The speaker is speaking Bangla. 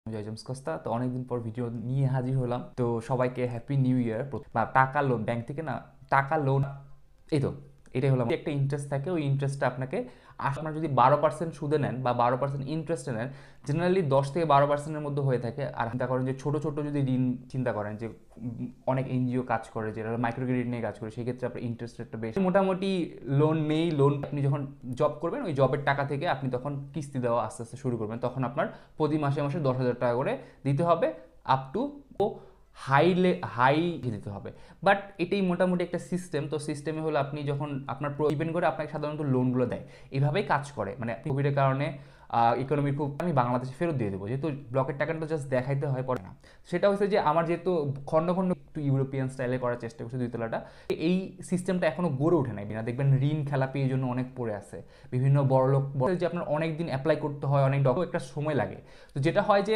জয় জেমস কস্তা। তো অনেকদিন পর ভিডিও নিয়ে হাজির হলাম। তো সবাইকে হ্যাপি নিউ ইয়ার। বা টাকা লোন ব্যাংক থেকে না, টাকা লোন এই তো এটাই হলো একটা ইন্টারেস্ট থাকে, ওই ইন্টারেস্টটা আপনাকে আপনার যদি 12% সুদে নেন বা 12% ইন্টারেস্টে নেন, জেনারেলি 10 থেকে 12%-এর মধ্যে হয়ে থাকে। আর চিন্তা করেন যে ছোট ছোট যদি ঋণ চিন্তা করেন যে অনেক এনজিও কাজ করে, যেটা মাইক্রো ক্রেডিট নিয়ে কাজ করে, সেই ক্ষেত্রে আপনার ইন্টারেস্ট রেটটা বেশি। মোটামুটি লোন নেই, লোন আপনি যখন জব করবেন ওই জবের টাকা থেকে আপনি তখন কিস্তি দেওয়া আস্তে আস্তে শুরু করবেন, তখন আপনার প্রতি মাসে মাসে 10,000 টাকা করে দিতে হবে আপ টু হাই দিতে হবে। বাট এটাই মোটামুটি একটা সিস্টেম। তো সিস্টেমে হলো আপনি যখন আপনার ডিপেন্ড করে আপনাকে সাধারণত লোনগুলো দেয়, এইভাবেই কাজ করে। মানে কোভিডের কারণে ইকোনমি খুব, আমি বাংলাদেশে ফেরত দিয়ে দেবো, যেহেতু ব্লকের টাকাটা জাস্ট দেখাইতে হয় পরে না। সেটা হচ্ছে যে আমার যেহেতু খণ্ড খণ্ড একটু ইউরোপিয়ান স্টাইলে করার চেষ্টা করছে দুইতলাটা, এই সিস্টেমটা এখনো গড়ে ওঠে নাই। বিনা দেখবেন ঋণ খেলাপি এই জন্য অনেক পড়ে আছে। বিভিন্ন বড় লোক যে আপনার অনেক দিন অ্যাপ্লাই করতে হয়, অনেক একটা সময় লাগে। তো যেটা হয় যে